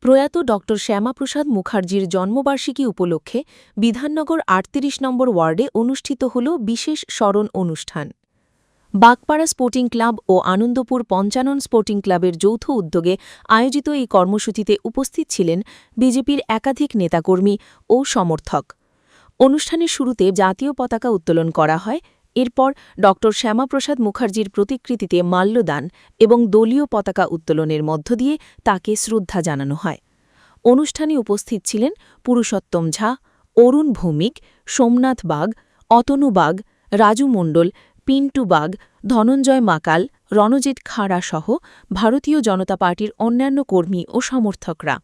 প্রয়াত ডক্টর শ্যামাপ্রসাদ মুখার্জির জন্মবার্ষিকী উপলক্ষে বিধাননগর ৩৮ নম্বর ওয়ার্ডে অনুষ্ঠিত হল বিশেষ স্মরণ অনুষ্ঠান। বাগপাড়া স্পোর্টিং ক্লাব ও আনন্দপুর পঞ্চানন স্পোর্টিং ক্লাবের যৌথ উদ্যোগে আয়োজিত এই কর্মসূচিতে উপস্থিত ছিলেন বিজেপির একাধিক নেতাকর্মী ও সমর্থক। অনুষ্ঠানের শুরুতে জাতীয় পতাকা উত্তোলন করা হয়। এরপর ডক্টর শ্যামাপ্রসাদ মুখার্জির প্রতিকৃতিতে মাল্যদান এবং দলীয় পতাকা উত্তোলনের মধ্য দিয়ে তাকে শ্রদ্ধা জানানো হয়। অনুষ্ঠানে উপস্থিত ছিলেন পুরুষোত্তম ঝা, অরুণ ভৌমিক, সোমনাথ বাগ, অতনু বাগ, রাজু মণ্ডল, পিন্টু বাগ, ধনঞ্জয় মাকাল, রণজিৎ খাঁড়া সহ ভারতীয় জনতা পার্টির অন্যান্য কর্মী ও সমর্থকরা।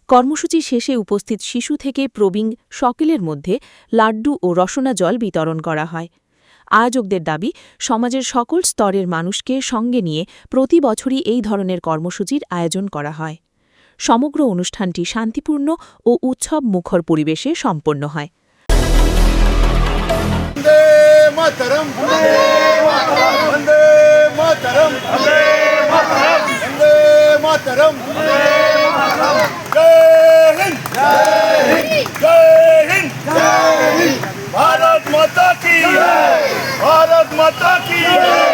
কর্মসূচি শেষে উপস্থিত শিশু থেকে প্রবীণ সকলের মধ্যে লাড্ডু ও রসনা জল বিতরণ করা হয়। আয়োজকদের দাবি, সমাজের সকল স্তরের মানুষকে সঙ্গে নিয়ে প্রতি বছরই এই ধরনের কর্মসূচির আয়োজন করা হয়। সমগ্র অনুষ্ঠানটি শান্তিপূর্ণ ও উৎসব মুখর পরিবেশে সম্পন্ন হয়। भारत माता की जय, भारत माता की जय,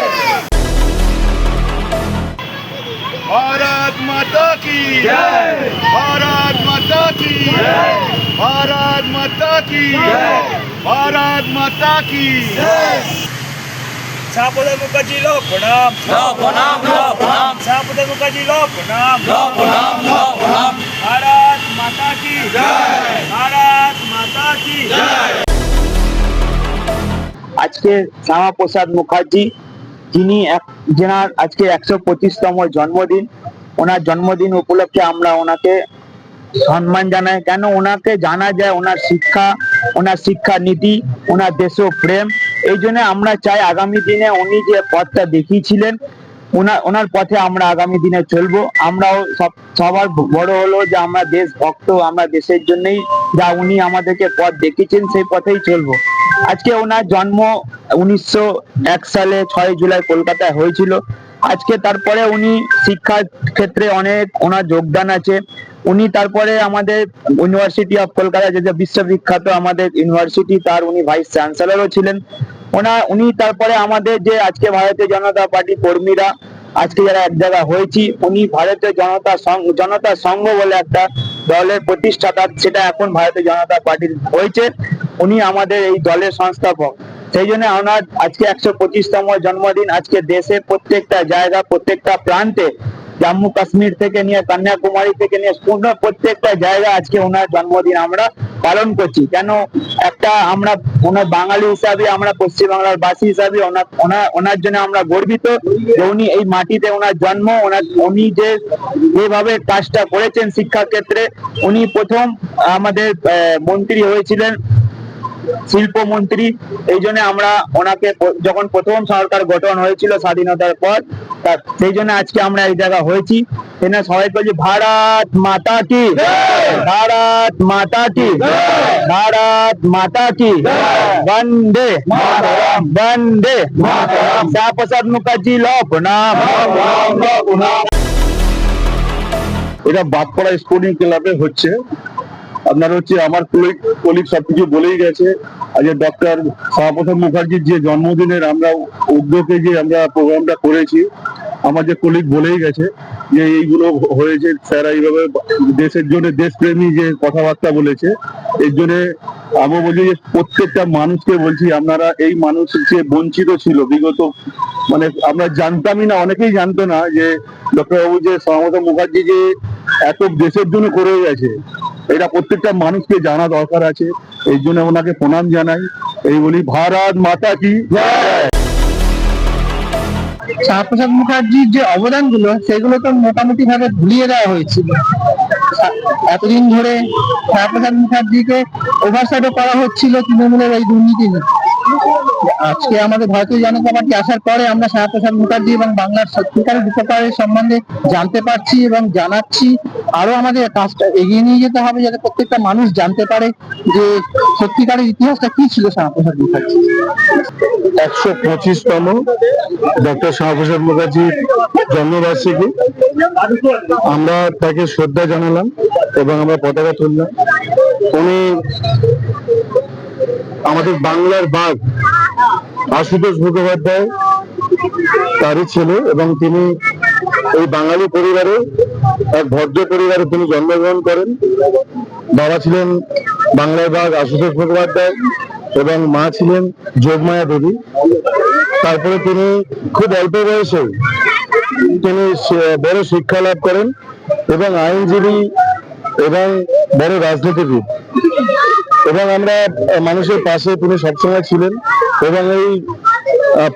भारत माता की जय, भारत माता की जय, भारत माता की जय, भारत माता की जय। श्यामप्रसाद मुखर्जी लो प्रणाम, लो प्रणाम, लो प्रणाम। श्यामप्रसाद मुखर्जी लो प्रणाम, लो प्रणाम, लो प्रणाम। भारत माता की जय, भारत माता की जय। আজকে শ্যামাপ্রসাদ মুখার্জি যিনি যেনার আজকে ১২৫তম জন্মদিন, ওনার জন্মদিন উপলক্ষে আমরা ওনাকে সম্মান জানাই। কেন ওনাকে জানা যায় ওনার শিক্ষা নীতি, ওনার দেশপ্রেম। এই জন্য আমরা চাই আগামী দিনে উনি যে পথটা দেখিয়েছিলেন ওনার পথে আমরা আগামী দিনে চলবো। আমরাও সবার বড় হলো যে আমরা দেশভক্ত, আমরা দেশের জন্যই যা উনি আমাদেরকে পথ দেখিয়েছেন সেই পথেই চলবো। আজকে ওনার জন্ম ১৯০১ সালে ৬ জুলাই কলকাতায় হয়েছিল। আজকে তারপরে উনি শিক্ষার ক্ষেত্রে অনেক ওনার যোগদান আছে। উনি তারপরে আমাদের ইউনিভার্সিটি অফ কলকাতা যে বিশ্ববিখ্যাত আমাদের ইউনিভার্সিটি, তার উনি ভাইস চ্যান্সেলরও ছিলেন। উনি তারপরে আমাদের যে আজকে ভারতীয় জনতা পার্টি কর্মীরা আজকে যারা এক জায়গা হয়েছি, উনি ভারতীয় জনতা সংঘ বলে একটা দলের প্রতিষ্ঠাতা, সেটা এখন ভারতীয় জনতা পার্টির হয়েছে। উনি আমাদের এই দলের সংস্থাপক। সেই জন্য ওনার আজকে ১২৫তম জন্মদিন। আজকে দেশে প্রত্যেকটা জায়গা, প্রত্যেকটা প্রান্তে, জম্মু কাশ্মীর থেকে নিয়ে কন্যাকুমারী থেকে নিয়ে প্রত্যেকটা জায়গা আজকে ওনার জন্মদিন আমরা পালন করছি। কেন আমরা ওনার বাঙালি হিসাবে, আমরা পশ্চিমবাংলার বাসী হিসাবে ওনার জন্য আমরা গর্বিত যে উনি এই মাটিতে ওনার জন্ম। উনি যেভাবে কাজটা করেছেন শিক্ষা ক্ষেত্রে, উনি প্রথম আমাদের মন্ত্রী হয়েছিলেন, শিল্পমন্ত্রী। এই জন্য আমরা ওনাকে যখন প্রথম সরকার গঠন হয়েছিল স্বাধীনতার পর, সেই জন্য আজকে আমরা এই জায়গা হয়েছি। সবাই বলছি ভারত মাতা কি, ভারত মাতা কি, ভারত মাতা কি, বন্দে বন্দে। শ্যামাপ্রসাদ মুখার্জি লো প্রণাম। এটা বাগপাড়া স্পোর্টিং ক্লাবে হচ্ছে। আপনার আমার কলিগ সবকিছু বলেই গেছে। আজ ডক্টর শ্যামাপ্রসাদ মুখার্জির যে জন্মদিনের আমরা উদ্যোগে যে আমরা প্রোগ্রামটা করেছি, আমার যে কলিগ বলেই গেছে যে এইগুলো হয়েছে। স্যার এইভাবে দেশের জন্য, দেশপ্রেমী যে কথাবার্তা বলেছে, এর জন্য আমি বলছি যে প্রত্যেকটা মানুষকে বলছি, আপনারা এই মানুষ যে বঞ্চিত ছিল বিগত, আমরা জানতামই না, অনেকেই জানতো না যে ডক্টর বাবু যে শ্যামাপ্রসাদ মুখার্জি যে এত দেশের জন্য করে গেছে, এটা প্রত্যেকটা মানুষকে জানা দরকার আছে। এই জন্য ওনাকে প্রণাম জানাই। এই বলি ভারত মাতা কি জয়। শ্যামাপ্রসাদ মুখার্জির যে অবদানগুলো, সেগুলো তো মোটামুটি ভাবে ভুলিয়ে দেওয়া হয়েছিল। এতদিন ধরে শ্যামাপ্রসাদ মুখার্জিকে ওভারসাইডও করা হচ্ছিল তৃণমূলের এই দুর্নীতি নিয়ে। আজকে আমাদের ভারতীয় জনতা পার্টি আসার পরে আমরা শ্যামাপ্রসাদ মুখার্জি এবং বাংলার সত্যিকারের উপকারের সম্বন্ধে জানতে পারছি এবং জানাচ্ছি। আরো আমাদের কাজটা এগিয়ে নিয়ে যেতে হবে যাতে প্রত্যেকটা মানুষ জানতে পারে যে সত্যিকারের ইতিহাসটা কি ছিল শ্যামাপ্রসাদ মুখার্জি। 125তম ডক্টর শ্যামাপ্রসাদ মুখার্জির জন্মবার্ষিকী, আমরা তাকে শ্রদ্ধা জানালাম এবং আমরা পতাকা তুললাম। উনি আমাদের বাংলার বাঘ আশুতোষ মুখোপাধ্যায় তারই ছেলে এবং তিনি এই বাঙালি পরিবারে, এক ভদ্র পরিবারে তিনি জন্মগ্রহণ করেন। বাবা ছিলেন বাংলার বাঘ আশুতোষ মুখোপাধ্যায় এবং মা ছিলেন যোগমায়া দেবী। তারপরে তিনি খুব অল্প বয়সে তিনি বড় শিক্ষা লাভ করেন এবং আইনজীবী এবং বড় রাজনীতিবিদ, এবং আমরা মানুষের পাশে তিনি সবসময় ছিলেন এবং এই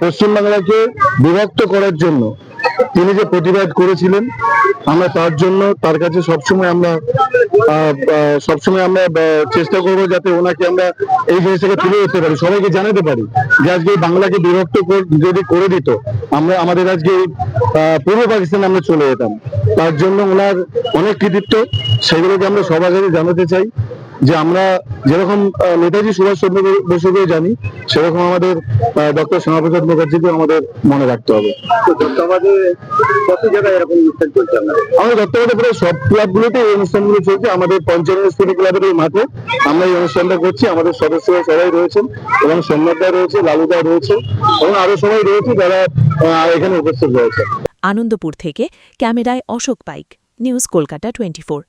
পশ্চিমবাংলাকে বিভক্ত করার জন্য তিনি যে প্রতিবাদ করেছিলেন, আমরা তার জন্য তার কাছে সবসময় আমরা চেষ্টা করবো যাতে ওনাকে আমরা এই জিনিসটাকে তুলে ধরতে পারি, সবাইকে জানাতে পারি যে আজকে বাংলাকে বিভক্ত যদি করে দিত, আমরা আমাদের আজকে পূর্ব পাকিস্তানে আমরা চলে যেতাম। তার জন্য ওনার অনেক কৃতিত্ব, সেগুলোকে আমরা সবার কাছে জানাতে চাই যে আমরা যেরকম নেতাজি সুভাষচন্দ্র বসুকে জানি, সেরকম আমাদের ডক্টর শ্যামাপ্রসাদ মুখার্জিকে আমাদের মনে রাখতে হবে। কত জায়গায় এরকম অনুষ্ঠান চলছে? আমাদের দত্তবাদে প্রায় সব ক্লাবগুলোতে এই অনুষ্ঠানগুলো চলছে। আমাদের পঞ্চানন স্পোর্টিং ক্লাবের এই মাঠে আমরা এই অনুষ্ঠানটা করছি। আমাদের সদস্যরা সবাই রয়েছেন এবং সোমনাথদা রয়েছে, লালুদা রয়েছে এবং আরো সবাই রয়েছে যারা এখানে উপস্থিত রয়েছে। আনন্দপুর থেকে ক্যামেরায় অশোক পাইক, নিউজ কলকাতা 24।